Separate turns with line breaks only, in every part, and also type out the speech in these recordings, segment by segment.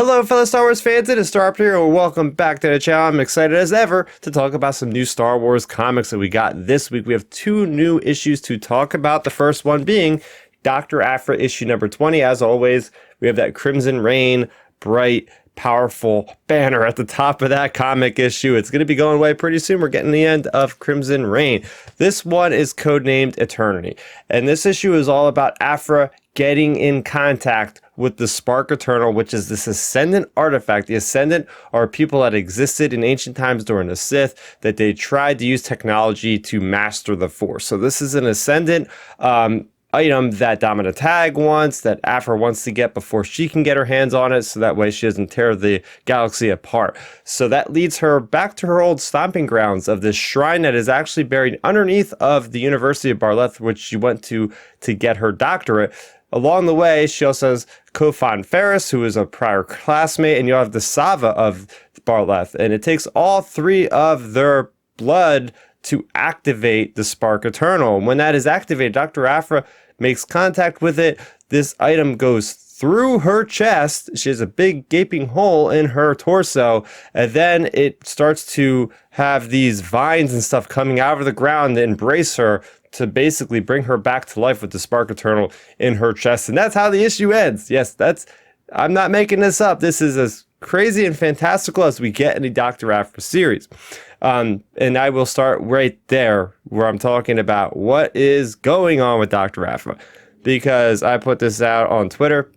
Hello, fellow Star Wars fans. It is Starrapter here, and welcome back to the channel. I'm excited as ever to talk about some new Star Wars comics that we got this week. We have two new issues to talk about. The first one being Dr. Aphra issue number 20. As always, we have that Crimson Rain, bright, powerful banner at the top of that comic issue. It's going to be going away pretty soon. We're getting the end of Crimson Rain. This one is codenamed Eternity, and this issue is all about Aphra getting in contact with the Spark Eternal, which is this Ascendant artifact. The Ascendant are people that existed in ancient times during the Sith, that they tried to use technology to master the Force. So this is an Ascendant item that Domina Tag wants, that Aphra wants to get before she can get her hands on it, so that way she doesn't tear the galaxy apart. So that leads her back to her old stomping grounds of this shrine that is actually buried underneath of the University of Barleth, which she went to get her doctorate. Along the way, she also has Kofan Ferris, who is a prior classmate, and you have the Sava of Barleth. And it takes all three of their blood to activate the Spark Eternal. When that is activated, Dr. Aphra makes contact with it. This item goes through her chest. She has a big gaping hole in her torso, and then it starts to have these vines and stuff coming out of the ground to embrace her, to basically bring her back to life with the Spark Eternal in her chest. And that's how the issue ends. Yes, I'm not making this up. This is as crazy and fantastical as we get in the Dr. Aphra series. And I will start right there where I'm talking about what is going on with Dr. Aphra, because I put this out on Twitter.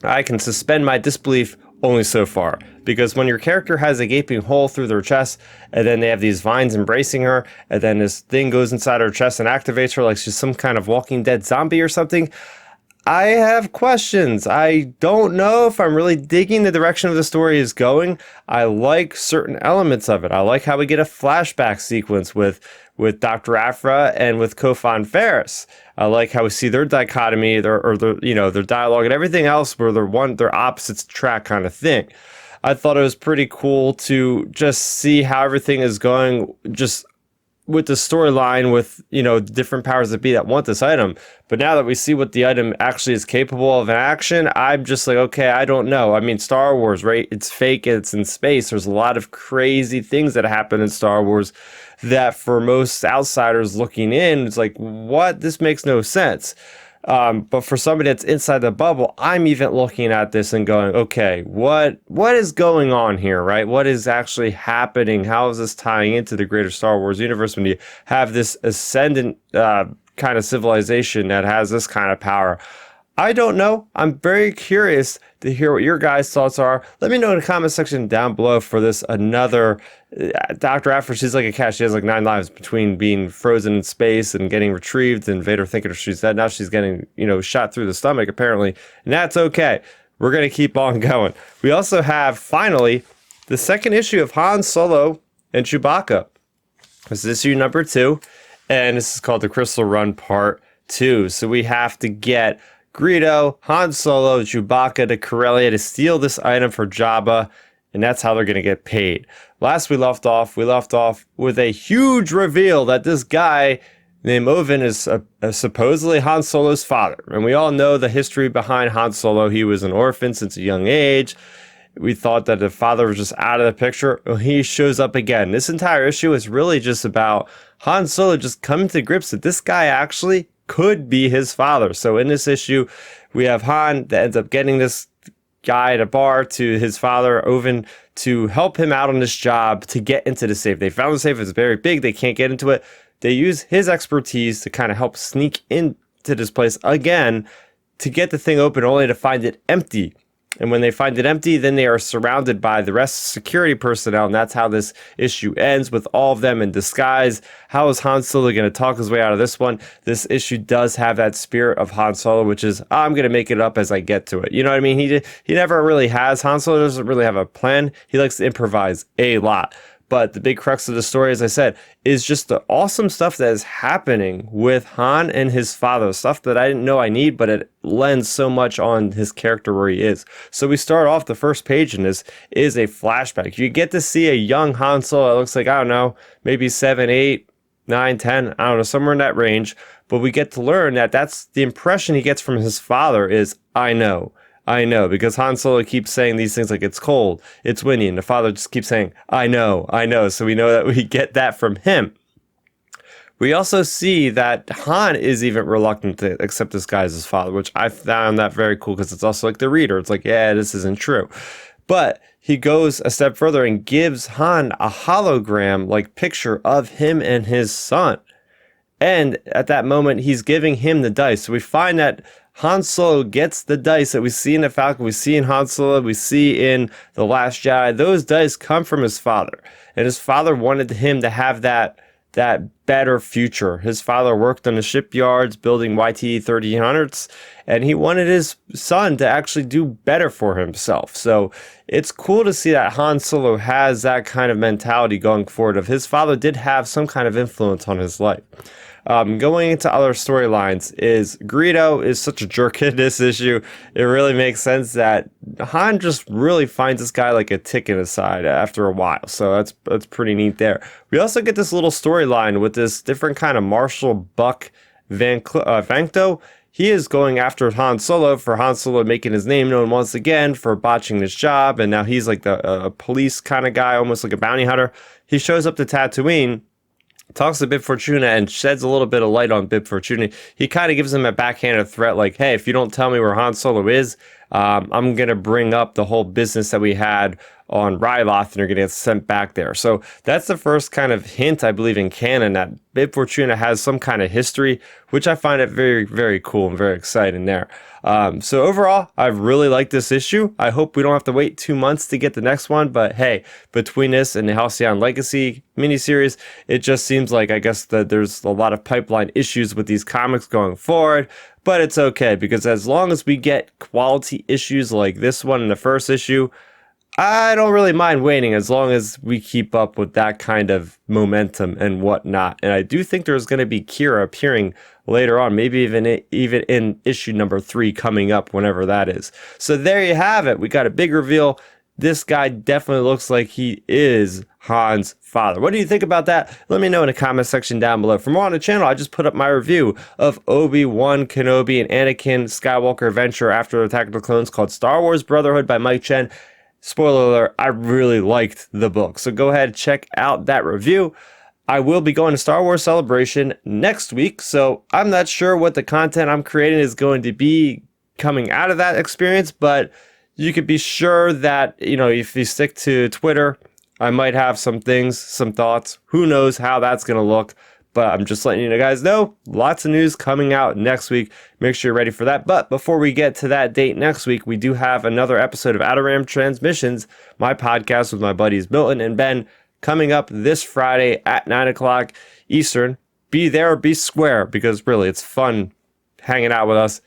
I can suspend my disbelief only so far, because when your character has a gaping hole through their chest, and then they have these vines embracing her, and then this thing goes inside her chest and activates her like she's some kind of Walking Dead zombie or something, I have questions. I don't know if I'm really digging the direction of the story is going. I like certain elements of it. I like how we get a flashback sequence with Dr. Aphra and with Kofan Ferris. I like how we see their dichotomy, their dialogue and everything else, where they're opposites track kind of thing. I thought it was pretty cool to just see how everything is going, just with the storyline, with different powers that be that want this item. But now that we see what the item actually is capable of in action, I'm just like, okay, I don't know. I mean, Star Wars, right? It's fake, it's in space. There's a lot of crazy things that happen in Star Wars that for most outsiders looking in, it's like, what? This makes no sense. But for somebody that's inside the bubble, I'm even looking at this and going, okay, what is going on here, right? What is actually happening? How is this tying into the greater Star Wars universe when you have this ascendant kind of civilization that has this kind of power? I don't know. I'm very curious to hear what your guys' thoughts are. Let me know in the comment section down below for this another Dr. Aphra. She's like a cat. She has like 9 lives between being frozen in space and getting retrieved and Vader thinking she's dead. Now she's getting, shot through the stomach apparently. And that's okay. We're going to keep on going. We also have finally the second issue of Han Solo and Chewbacca. This is issue number 2. And this is called the Crystal Run Part 2. So we have to get Greedo, Han Solo, Chewbacca to Corellia to steal this item for Jabba, and that's how they're going to get paid. Last we left off with a huge reveal that this guy named Ovan is supposedly Han Solo's father. And we all know the history behind Han Solo. He was an orphan since a young age. We thought that the father was just out of the picture. Well, he shows up again. This entire issue is really just about Han Solo just coming to grips that this guy actually could be his father. So in this issue, we have Han that ends up getting this guy at a bar to his father, Ovan, to help him out on this job to get into the safe. They found the safe. It's very big. They can't get into it. They use his expertise to kind of help sneak into this place again to get the thing open, only to find it empty. And when they find it empty, then they are surrounded by the rest of security personnel, and that's how this issue ends, with all of them in disguise. How is Han Solo going to talk his way out of this one? This issue does have that spirit of Han Solo, which is, I'm going to make it up as I get to it. You know what I mean? He never really has. Han Solo doesn't really have a plan. He likes to improvise a lot. But the big crux of the story, as I said, is just the awesome stuff that is happening with Han and his father. Stuff that I didn't know I need, but it lends so much on his character where he is. So we start off the first page, and this is a flashback. You get to see a young Han Solo. It looks like, I don't know, maybe 7, 8, 9, 10, I don't know, somewhere in that range. But we get to learn that that's the impression he gets from his father is, I know. I know, because Han Solo keeps saying these things like it's cold, it's windy, and the father just keeps saying, I know. So we know that we get that from him. We also see that Han is even reluctant to accept this guy as his father, which I found that very cool because it's also like the reader. It's like, yeah, this isn't true. But he goes a step further and gives Han a hologram like picture of him and his son. And at that moment, he's giving him the dice. So we find that Han Solo gets the dice that we see in the Falcon, we see in Han Solo, we see in The Last Jedi. Those dice come from his father. And his father wanted him to have that better future. His father worked on the shipyards building YTE 1300s, and he wanted his son to actually do better for himself. So it's cool to see that Han Solo has that kind of mentality going forward of his father did have some kind of influence on his life. Going into other storylines is Greedo is such a jerk in this issue. It really makes sense that Han just really finds this guy like a tick in his side after a while. So that's pretty neat there. We also get this little storyline with this different kind of Marshal Buck Vancto. He is going after Han Solo for Han Solo making his name known once again for botching this job. And now he's like the police kind of guy, almost like a bounty hunter. He shows up to Tatooine, talks to Bib Fortuna, and sheds a little bit of light on Bib Fortuna. He kind of gives him a backhanded threat like, hey, if you don't tell me where Han Solo is, I'm going to bring up the whole business that we had on Ryloth, and you're going to get sent back there. So that's the first kind of hint, I believe, in canon that Bib Fortuna has some kind of history, which I find it very, very cool and very exciting there. So overall, I really like this issue. I hope we don't have to wait 2 months to get the next one, but hey, between this and the Halcyon Legacy miniseries, it just seems like, I guess, that there's a lot of pipeline issues with these comics going forward, but it's okay, because as long as we get quality issues like this one in the first issue, I don't really mind waiting as long as we keep up with that kind of momentum and whatnot. And I do think there's going to be Kira appearing later on, maybe even in issue number 3 coming up, whenever that is. So there you have it. We got a big reveal. This guy definitely looks like he is Han's father. What do you think about that? Let me know in the comment section down below. For more on the channel, I just put up my review of Obi-Wan Kenobi and Anakin Skywalker adventure after the Attack of the Clones called Star Wars Brotherhood by Mike Chen. Spoiler alert, I really liked the book. So go ahead and check out that review. I will be going to Star Wars Celebration next week, so I'm not sure what the content I'm creating is going to be coming out of that experience, but you could be sure that, you know, if you stick to Twitter, I might have some things, some thoughts. Who knows how that's going to look, but I'm just letting you guys know, lots of news coming out next week. Make sure you're ready for that. But before we get to that date next week, we do have another episode of Outer Transmissions, my podcast with my buddies Milton and Ben, coming up this Friday at 9 o'clock Eastern. Be there or be square, because really it's fun hanging out with us,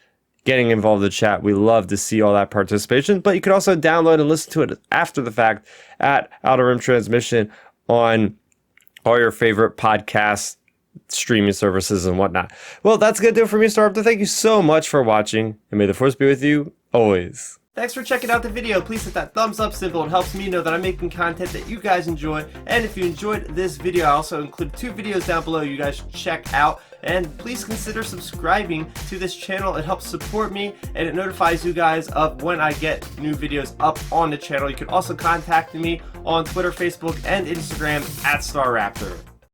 getting involved in the chat. We love to see all that participation, but you can also download and listen to it after the fact at Outer Rim Transmission on all your favorite podcasts, streaming services, and whatnot. Well, that's gonna do it for me, Starrapter. Thank you so much for watching, and may the Force be with you always. Thanks for checking out the video. Please hit that thumbs up symbol. It helps me know that I'm making content that you guys enjoy. And if you enjoyed this video, I also include 2 videos down below you guys should check out. And please consider subscribing to this channel. It helps support me, and it notifies you guys of when I get new videos up on the channel. You can also contact me on Twitter, Facebook, and Instagram at Starrapter.